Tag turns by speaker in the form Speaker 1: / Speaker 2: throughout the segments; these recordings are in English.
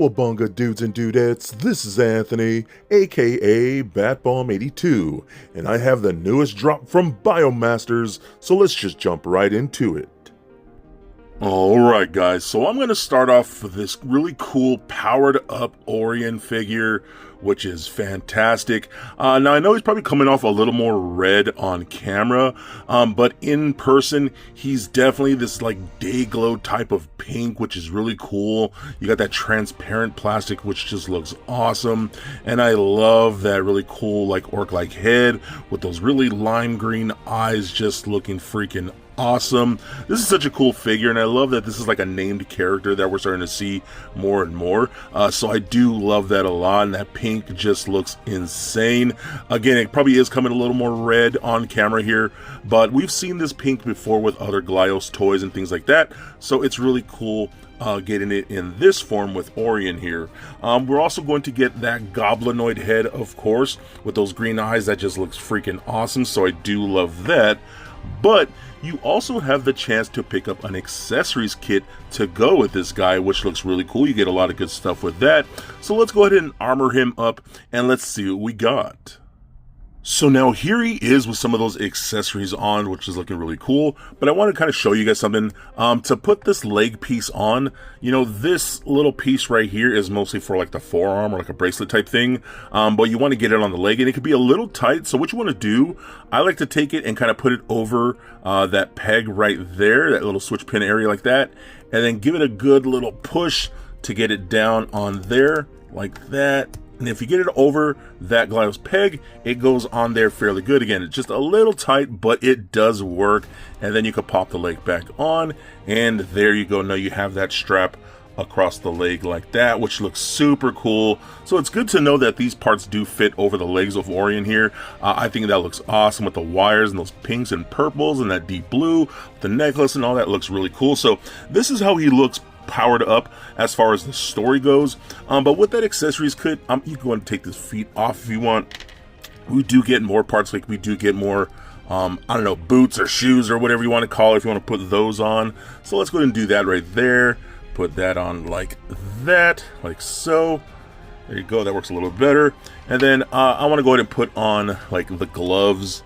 Speaker 1: Cowabunga dudes and dudettes, this is Anthony, aka Batbomb82, and I have the newest drop from Biomasters, so let's just jump right into it. Alright guys, so I'm going to start off with this really cool powered up Orion figure, which is fantastic. Now I know he's probably coming off a little more red on camera, but in person he's definitely this like day glow type of pink, which is really cool. You got that transparent plastic, which just looks awesome, and I love that really cool like orc-like head with those really lime green eyes, just looking freaking awesome. This is such a cool figure, and I love that this is like a named character that we're starting to see more and more. So I do love that a lot, and that pink just looks insane. Again, it probably is coming a little more red on camera here, but we've seen this pink before with other Glyos toys and things like that, so it's really cool getting it in this form with Orion here. We're also going to get that goblinoid head, of course, with those green eyes. That just looks freaking awesome, so I do love that. But you also have the chance to pick up an accessories kit to go with this guy, which looks really cool. You get a lot of good stuff with that. So let's go ahead and armor him up and let's see what we got. So now here he is with some of those accessories on, which is looking really cool. But I want to kind of show you guys something. To put this leg piece on, you know, this little piece right here is mostly for like the forearm or like a bracelet type thing. But you want to get it on the leg, and it could be a little tight. So what you want to do, I like to take it and kind of put it over that peg right there, that little switch pin area like that, and then give it a good little push to get it down on there like that. And if you get it over that Glyos peg, it goes on there fairly good. Again, it's just a little tight, but it does work. And then you can pop the leg back on, and there you go. Now you have that strap across the leg like that, which looks super cool. So it's good to know that these parts do fit over the legs of Orion here. I think that looks awesome with the wires and those pinks and purples and that deep blue, the necklace and all that looks really cool. So this is how he looks powered up as far as the story goes. But with that accessories kit, you can go and take this feet off if you want. We do get more parts, like we do get more I don't know, boots or shoes or whatever you want to call it if you want to put those on. So let's go ahead and do that right there. Put that on like that, like so. There you go, that works a little bit better. And then I want to go ahead and put on like the gloves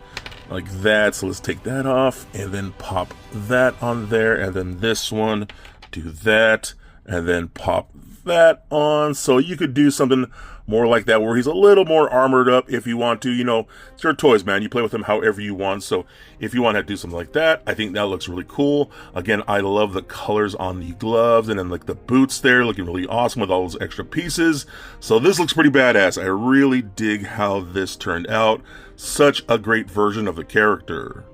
Speaker 1: like that. So let's take that off and then pop that on there, and then this one, do that, and then pop that on. So you could do something more like that where he's a little more armored up if you want to. You know, it's your toys, man. You play with them however you want. So if you want to do something like that, I think that looks really cool. Again, I love the colors on the gloves, and then like the boots there looking really awesome with all those extra pieces. So this looks pretty badass. I really dig how this turned out. Such a great version of the character.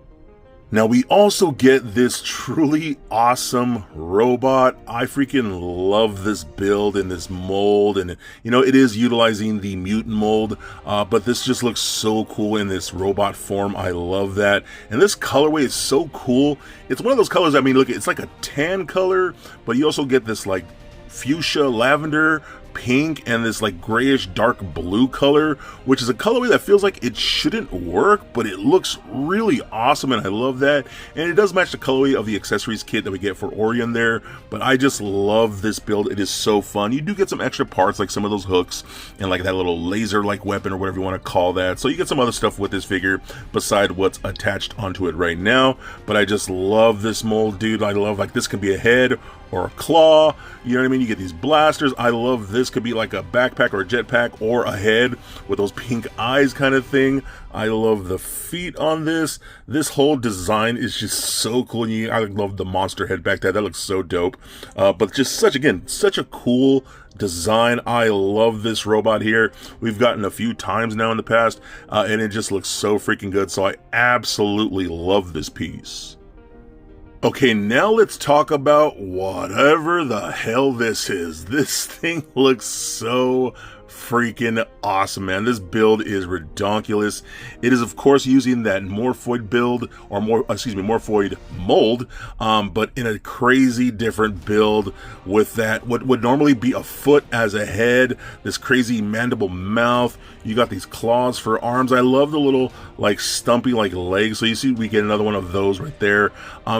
Speaker 1: Now we also get this truly awesome robot. I freaking love this build and this mold, and you know, it is utilizing the mutant mold, but this just looks so cool in this robot form. I love that, and this colorway is so cool. It's one of those colors, I mean, look, it's like a tan color, but you also get this like fuchsia, lavender, pink, and this like grayish dark blue color, which is a colorway that feels like it shouldn't work, but it looks really awesome, and I love that. And it does match the colorway of the accessories kit that we get for Orion there, but I just love this build. It is so fun. You do get some extra parts, like some of those hooks and like that little laser like weapon or whatever you want to call that, so you get some other stuff with this figure beside what's attached onto it right now. But I just love this mold, dude. I love, like, this can be a head or a claw, you know what I mean? You get these blasters. I love this. Could be like a backpack or a jetpack or a head with those pink eyes kind of thing. I love the feet on this. This whole design is just so cool. And I love the monster head back there. That looks so dope. But just such a cool design. I love this robot here. We've gotten a few times now in the past, and it just looks so freaking good. So I absolutely love this piece. Okay, now let's talk about whatever the hell this is. This thing looks so freaking awesome, man. This build is redonkulous. It is, of course, using that Morphoid build, or Morphoid mold, but in a crazy different build with that, what would normally be a foot as a head, this crazy mandible mouth. You got these claws for arms. I love the little, like, stumpy, like, legs. So you see, we get another one of those right there.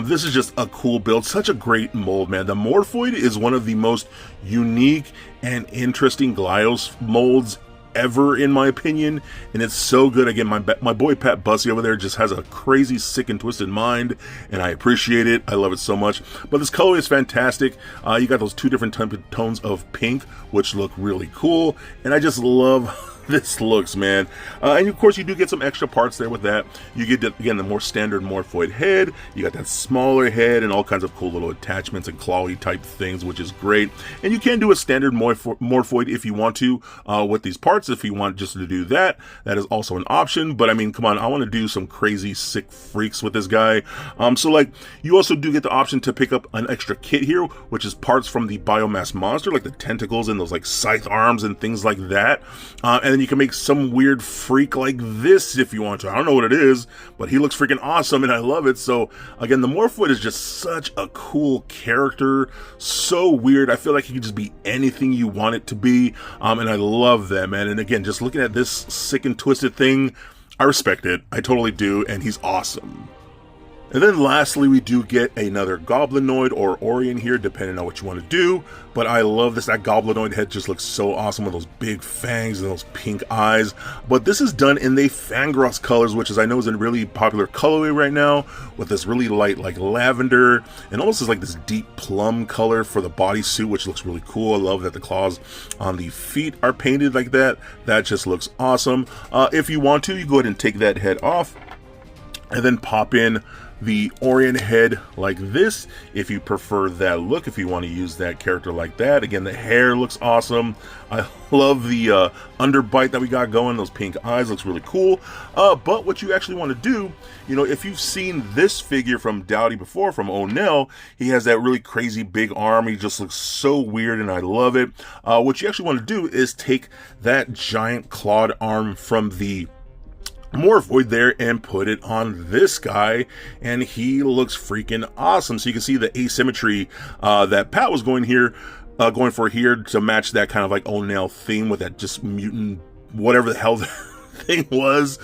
Speaker 1: This is just a cool build. Such a great mold, man. The Morphoid is one of the most unique and interesting Glyos molds ever, in my opinion, and it's so good. Again, my boy Pat Bussey over there just has a crazy, sick and twisted mind, and I appreciate it. I love it so much. But this color is fantastic. You got those two different tones of pink, which look really cool, and I just love this looks, man. And of course, you do get some extra parts there with that. You get, again, the more standard Morphoid head. You got that smaller head and all kinds of cool little attachments and clawy type things, which is great. And you can do a standard Morphoid if you want to with these parts. If you want just to do that, that is also an option. But I mean, come on, I want to do some crazy sick freaks with this guy. So like, you also do get the option to pick up an extra kit here, which is parts from the biomass monster, like the tentacles and those like scythe arms and things like that. And then you can make some weird freak like this if you want to. I don't know what it is, but he looks freaking awesome and I love it. So again, the Morphoid is just such a cool character. So weird. I feel like he could just be anything you want it to be. And I love that, man. And again, just looking at this sick and twisted thing, I respect it. I totally do. And he's awesome. And then lastly, we do get another Goblinoid or Orion here, depending on what you want to do. But I love this. That Goblinoid head just looks so awesome with those big fangs and those pink eyes. But this is done in the Fangros colors, which is, I know, is a really popular colorway right now, with this really light like lavender and almost is like this deep plum color for the bodysuit, which looks really cool. I love that the claws on the feet are painted like that. That just looks awesome. If you want to, you go ahead and take that head off and then pop in the Orion head like this if you prefer that look, if you want to use that character like that. Again, the hair looks awesome. I love the underbite that we got going. Those pink eyes looks really cool. But what you actually want to do, you know, if you've seen this figure from Dowdy before, from O'Neill, he has that really crazy big arm. He just looks so weird and I love it. What you actually want to do is take that giant clawed arm from the Morphoid there and put it on this guy, and he looks freaking awesome. So you can see the asymmetry that Pat was going for here to match that kind of like O'Neill theme with that just mutant whatever the hell thing was.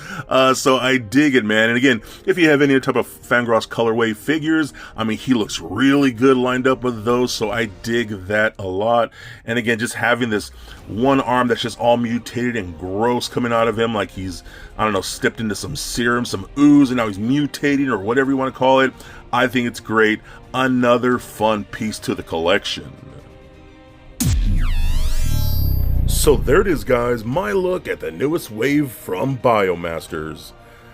Speaker 1: So I dig it, man. And again, if you have any type of Fangros colorway figures, I mean, he looks really good lined up with those, so I dig that a lot. And again, just having this one arm that's just all mutated and gross coming out of him, like he's, I don't know, stepped into some serum, some ooze, and now he's mutating or whatever you want to call it. I think it's great. Another fun piece to the collection. So there it is, guys, my look at the newest wave from Biomasters.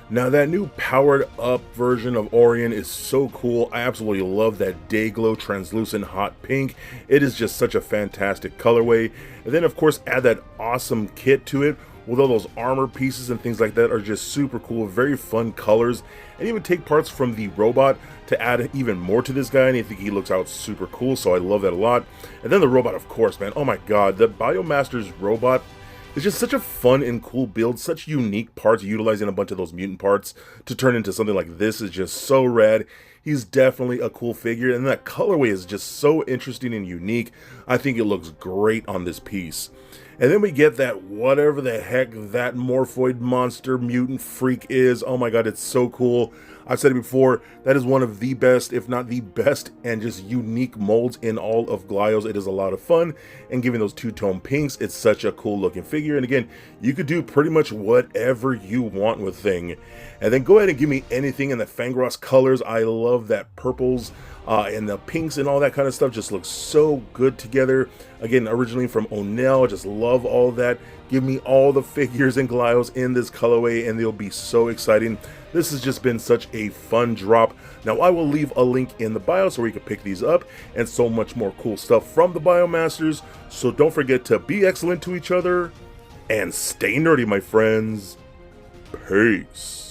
Speaker 1: Now that new powered up version of Orion is so cool. I absolutely love that Dayglow translucent hot pink. It is just such a fantastic colorway. And then of course add that awesome kit to it with all those armor pieces and things like that are just super cool, very fun colors. And even take parts from the robot to add even more to this guy, and I think he looks out super cool, so I love that a lot. And then the robot, of course, man, oh my god, the Biomasters robot is just such a fun and cool build, such unique parts, utilizing a bunch of those mutant parts to turn into something like this is just so rad. He's definitely a cool figure, and that colorway is just so interesting and unique. I think it looks great on this piece. And then we get that whatever the heck that Morphoid monster mutant freak is. Oh my god, it's so cool. I've said it before, that is one of the best, if not the best, and just unique molds in all of Glyos. It is a lot of fun, and given those two-tone pinks, it's such a cool looking figure. And again, you could do pretty much whatever you want with Thing. And then go ahead and give me anything in the Fangros colors. I love that purples and the pinks and all that kind of stuff just looks so good together. Again, originally from O'Neill, I just love all that. Give me all the figures and Glyos in this colorway and they'll be so exciting. This has just been such a fun drop. Now I will leave a link in the bio so where you can pick these up and so much more cool stuff from the Biomasters. So don't forget to be excellent to each other and stay nerdy, my friends. Peace.